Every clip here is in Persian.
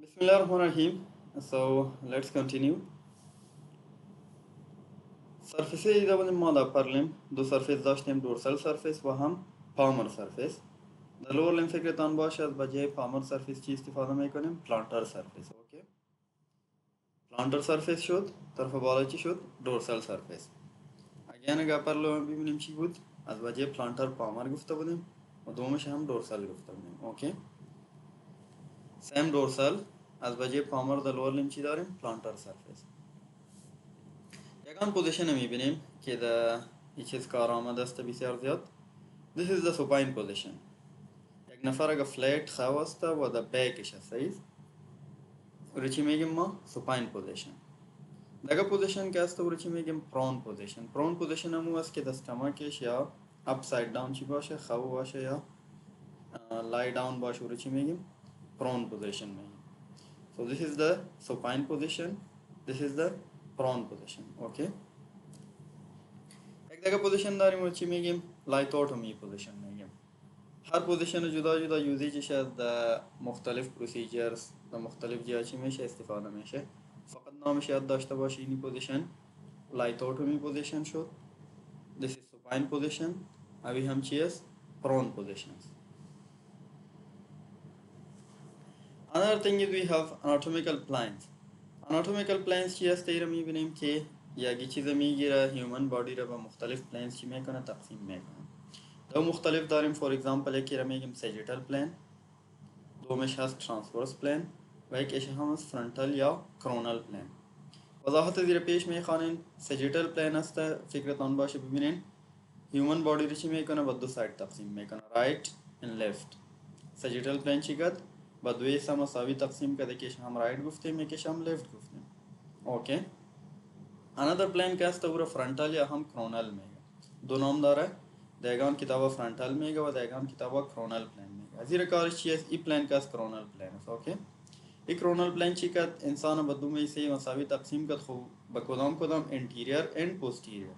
Bismillahirrahmanirrahim. So let's continue. Surface إذا بدنا ماذا parlim دو surface داشتیم dorsal surface و هم palmar surface. The lower limb فكرة آن باشه از بجای palmar surface چی استفاده میکنیم؟ plantar surface. Okay. plantar surface شد طرف بالا چی شد؟ dorsal surface. again اگر upper lower ببینیم چی بود؟ از بجای plantar palmar گفته بودیم و دومش هم dorsal گفته بودیم. Okay. same dorsal از بجای palmar the lower limb چی داریم؟ plantar surface. یگان پوزیشن میبینیم که در هیچ کارآمد است بسیار زیاد. This is the supine position. یک نفر اگر فلت خواه است و در بیکش است او چی میگیم ما؟ supine position. دیگه پوزیشن که است او چی میگیم؟ prone position. prone position همون است که در استماکش یا upside down چی باشه؟ خواه باشه یا lie down باشه او چی میگیم؟ prone position میگیم. So this is the supine position. This is the prone position. Okay. एक जगह पोजीशन داریم و چی میگیم لایتوتومی پوزیشن میگیم. هر پوزیشن جدا جدا یوزیجش از مختلف پروسیجرز در مختلف جا چی میشه استفاده میشه. فقط نامش یاد داشته باشی این پوزیشن لایتوتومی پوزیشن شد. This is supine position. ابھی هم چی است prone positions. Another thing is we have anatomical planes. anatomical planes چی است ایرا میبینیم که یکی چیز میگیره هیومن بادی را به مختلف planes چی میکنه تقسیم میکنه. دو مختلف داریم فور اگزامپل یکی را میگیم سیجیتال پلین دومش هست ترانسورس پلین و یکیش هم هست فرونتال یا کرونال پلین. وضاحت زیر پیش میخوانین سیجیتال پلین است فکرت آن باشه ببینین هیومن بادی رو چی میکنه با دو ساید تقسیم میکنه رایت and لفت. سیجیتال پلین چی کرد با دوی سه مساوی تقسیم کرد یکیش هم رایت گفتیم یکیش هم لفت گفتیم. اوکی another plane که است او را فرونتال یا هم کرونال میگه. دو نام داره دیگان کتابا فرونتال میگه و دیگان کتابا کرونال پلین میگه. زیر کارش چی است ای پلین که است کرونال پلین است. اوکی ای کرونال پلین چی کرد انسان با دو میسه مساوی تقسیم کرد خو با کدام انتیریور اند پوستیریور.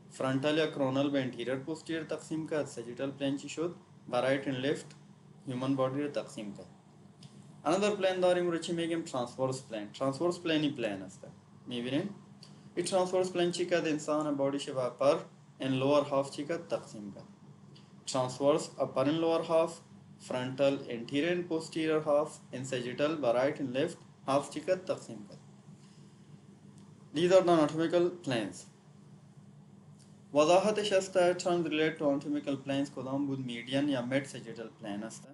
فرونتال یا کرونال به انتیریور پوستیریور تقسیم کرد. سیجیتال پلین چی شد با رایت اند لفت هیومن بادی رو تقسیم کرد. another plane داریم رو چی میگیم ترانسورس پلین. ترانسورس پلینی پلین است میبینین ای ترانسورس پلین چی کرد انسان بادیش با اپر and lower half چی کرد تقسیم کرد. transverse upper and lower half frontal anterior and posterior half and sagittal by right and left half چی کرد تقسیم کرد. these are the anatomical planes. وضاحتش است terms relate to anatomical planes کدام بود median یا mid sagittal plane است.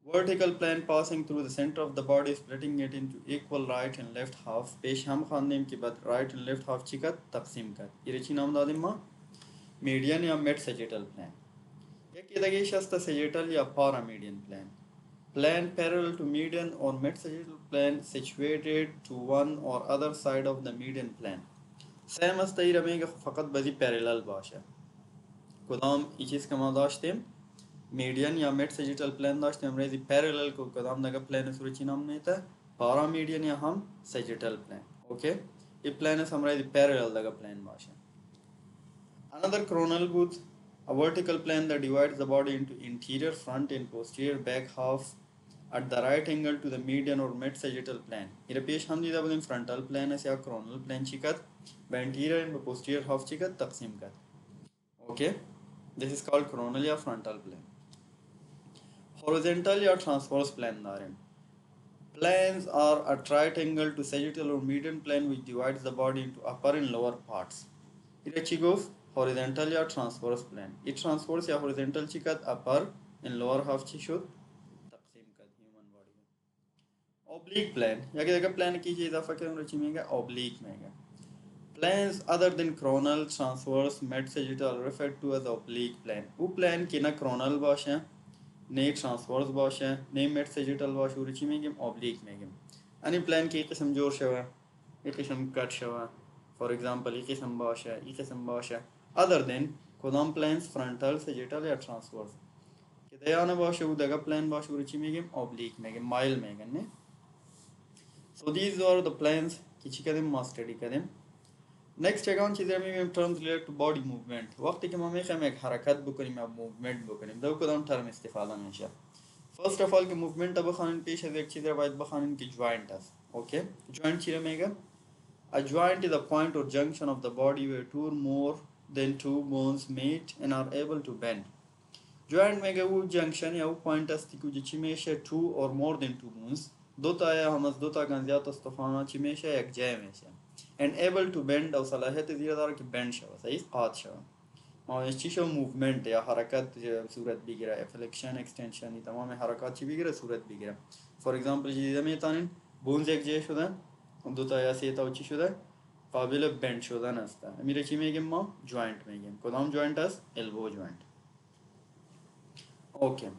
vertical plane passing through the center of the body splitting it into equal right and left half پیش هم خواندیم که بعد right and left half چی کرد تقسیم کرد. این چی نام دادیم ما median یا mid sagittal plane. یکی دیگه است sagittal یا paramedian plane. plane parallel to median or mid sagittal plane situated to one or other side of the median plane. same است ایرا میگه فقط بازی parallel باشه. کدام ای چیز که ما داشتیم median یا mid sagittal plane داشتیم امروزی parallel کو کدام دیگه plane سوری چی نام نیته paramedian یا هم sagittal plane. اوکی این plane امروزی parallel دیگه plane باشه. another coronal بود a vertical plane that divides the body into interior, front and posterior back half at the right angle to the median or mid sagittal plane. here پیش هم دیده بودیم frontal plane است یا coronal plane چی کرد به interior and posterior half چی کرد تقسیم کرد. okay this is called coronal یا frontal plane. horizontal یا transverse plane داریم. planes are a triangle to sagittal or median plane which divides the body into upper and lower parts. here چی گفت horizontal یا transverse plane. این transverse یا horizontal چی کرد upper and lower half چی شد تقسیم کرد human body. oblique plane یکی دیگه plane کی چیز اضافه کردیم رو چی میگه oblique میگه. planes other than coronal, transverse, mid sagittal are referred to as oblique plane. او plane که نه coronal باشه نه transverse باشه نه mid sagittal باشه رو چی میگیم oblique میگیم. این plane که یک قسم جور شوه یک قسم کٹ شوه for example یک قسم باشه یک قسم باشه other than کدام planes frontal sagittal یا transverse که دیانه باشه او دیگه plane باشه رو چی میگیم oblique میگیم مایل میگن نه. so these are the planes که چی کردیم ما study کردیم. next یکان چیزی رو میگیم terms related to body movement. وقتی که ما میخوایم یک حرکت بکنیم یا movement بکنیم دو کدام term استفاده میشه. فर्स्ट of all कि मूवमेंट बखान पेश है एक चीज़ बात बखान की जॉइंट है okay joint cheese mega a joint is a point or junction of the body where two or more than two bones meet and are able to bend joint mega वो junction या वो point است कि जिसमें میشه two or more than two bones दो تا या हम दो تا كان زیاد استخوانات چی میشه یک جای میشه and able to bend او صلاحیت زیرا داره که bend شوه صحیح قاط شوه ما چی شو موومنت یا حرکت صورت بگیره فلکشن اکستنشن تمام حرکات چی بگیره صورت بگیره فور ایگزامپل چیزی میتونین بونز یک جای شدن دو تا یا سه تا چی شده قابل بند شدن است میره چی میگیم ما جوینت میگیم کدام جوینت است البو جوینت اوکی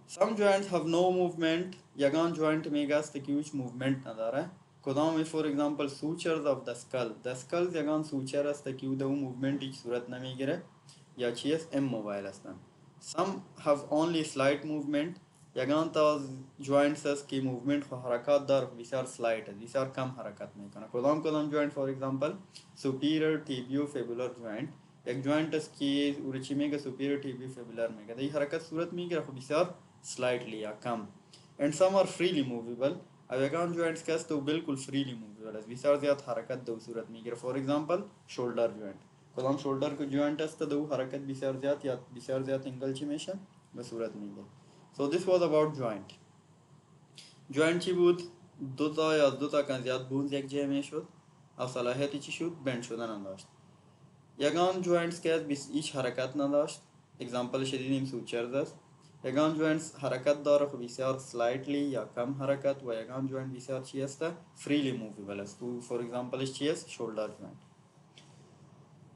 some joints have no movement یگان جوینت میگه است که هیچ موومنت نداره کدام فور ایگزامپل سوچرز of the skull the skull یگان سوچر است که او موومنت هیچ صورت نمیگیره یا چی است اموبایل هستن some have only slight movement یگان تا جوینتس است که موومنت و حرکات داره بسیار سلایت است بسیار کم حرکت میکنه کدام جوینت فور ایگزامپل superior tibio-fibular joint یک جوینت است که او چی میگه superior tibio-fibular میگه این حرکت صورت میگیره خب بسیار slightly یا کم and some are freely movable او یگان جوینتس که است تو بالکل freely movable است بسیار زیاد حرکت دو صورت میگیره فور ایگزامپل shoulder joint کدام شولدر کو جوینت است دو حرکت بسیار زیاد یا بسیار زیاد انگل چی میشه به صورت میگیره so this was about joint جوینت چی بود دو تا یا دو تا کن زیاد بونز یک جای میشد او صلاحیتی چی شد بند شدن نداشت یگان جوینتس که هیچ حرکت نداشت اگزامپل شدیدیم سوچرز است یگان جوینتس حرکت داره خب بسیار سلایتلی یا کم حرکت و یگان جوینت بسیار چی است فریلی موویبل است فور ایگزامپلش چی است شولدر جوینت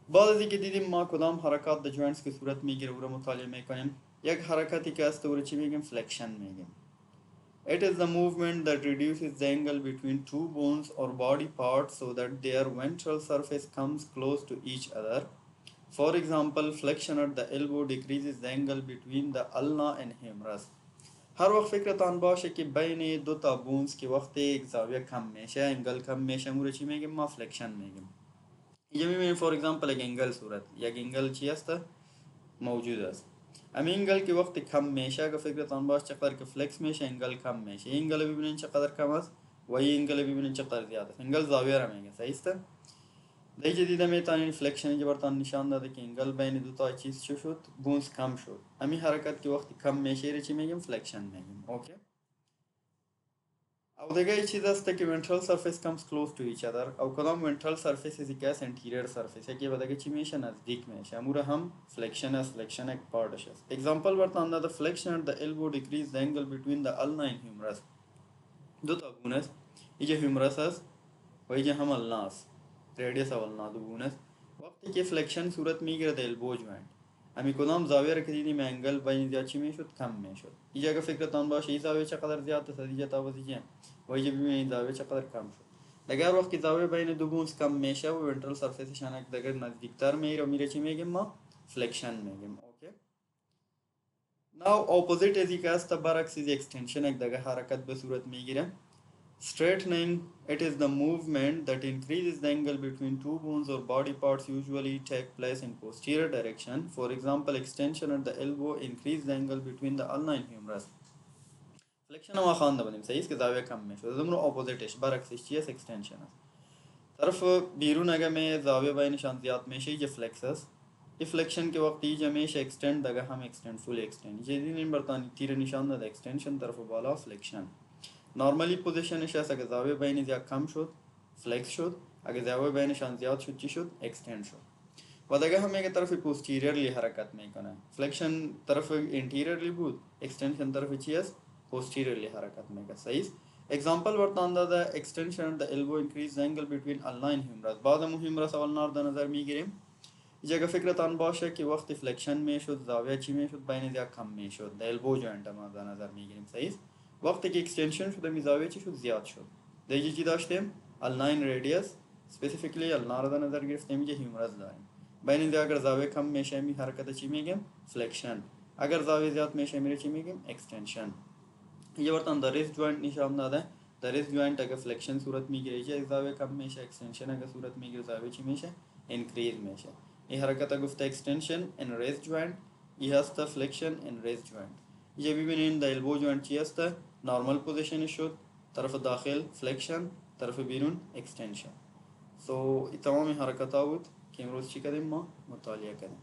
بعد از اینکه دیدیم ما کدام حرکات د جوینتس که صورت میگیره او رو مطالعه میکنیم یک حرکتی که است او رو چی میگیم فلکشن میگیم It is the movement that reduces the angle between two bones or body parts so that their ventral surface comes close to each other. For example, flexion at the elbow decreases the angle between the ulna and humerus. هر وقت فکرتان باشه که بین دو تا بونز که وقت یک زاویه کم میشه انگل کم میشه او رو چی میگیم ما فلکشن میگیم اینجا میبینیم فور ایگزامپل یک انگل صورت یک انگل چی است موجود است اما انگل که وقتی کم میشه اگه فکرتان باشه چقدر که فلکس میشه انگل کم میشه این انگل ببینید چقدر کم است و این انگل ببینید چقدر زیاد است انگل زاویه را میگه صحیح است در جدیده میتونین فلکشن که براتون نشان داده که انگل بین دو تا چیز چه شد بونز کم شد همین حرکت که وقتی کم میشه رو چی میگیم فلکشن میگیم اوکی او دیگه چیز است که ventral surface comes close to each other او کدام ventral surface is که anterior surface که بعد چی میشه نزدیک میشه امور هم flexion است flexion یک پارتش است example برتان داده flexion at the elbow decrease the angle between the ulna and humerus دو تا گونه است اینجا humerus است و اینجا هم ulna است radius of ulna دو گونه است وقتی که flexion صورت میگیره د elbow joint امی کدام زاویه را که دیدیم انگل بین زیاد چی میشد کم میشد اینجا اگه فکرتان باشه این زاویه چقدر زیاد است اینجا تا واسه و اینجا ببینید زاویه چقدر کم شد اگر وقتی زاویه بین دو بونز کم میشه و ونترال سرفیسش انک دیگر نزدیکتر میره و میره چی میگیم ما فلکشن میگیم اوکی ناو اپوزیت از که است برعکس از اکستنشن یک دیگه حرکت به صورت میگیره straightening it is the movement that increases the angle between two bones or body parts usually take place in posterior direction for example extension at the elbow increase the angle between the ulna and humerus فلکشن ما خوانده بودیم صحیح است که زاویه کم میشه زمرو اپوزیتش برعکسش چیه اکستنشن است طرف بیرون اگه می زاویه بینشان زیاد میشه اینجا فلکس است این فلکشن که وقتی اینجا میشه اکستند دیگه هم اکستند فول اکستند جدید این برتانی تیر نشان داده اکستنشن طرف بالا فلکشن نورمالی پوزیشنش است اگه زاویه بین زیاد کم شد فلکس شد اگه زاویه بینشان زیاد شد چی شد اکستند شد و دیگه هم یک طرف پوستیریرلی حرکت میکنه فلکشن طرف انتیریرلی بود اکستنشن طرف چی است posteriorly حرکت میکنه صحیح example برتان داده extension the elbow increase the angle between ulna and humerus بعد humerus و ulna در نظر میگیریم جگه فکرتان باشه که وقتی فلکشن میشد زاویه چی میشد بین زیاد کم میشد the elbow joint ما در نظر میگیریم صحیح وقتی که extension شده می زاویه چی شد زیاد شد دیگه چی داشتیم ulna radius specifically ulna در نظر گرفتیم اینجا humerus داریم بین زیاد اگر زاویه کم میشه می حرکت چی میگیم فلکشن اگر زاویه زیاد میشه میره چی میگیم extension ये برتان در ریست جوینت نشان داده در ریست جوینت اگه فلکشن صورت میگیره چه زاویه کم میشه اکستنشن اگه صورت میگیره زاویه چی میشه انکریز میشه این حرکت گفته اکستنشن ان ریست جوینت این هست فلکشن ان ریست جوینت یه ببینین در البو جوینت چی هسته، نارمال پوزیشن شد، طرف داخل فلکشن، طرف بیرون اکستنشن. سو تمام حرکت ها بود که امروز چی کردیم ما مطالعه کردیم.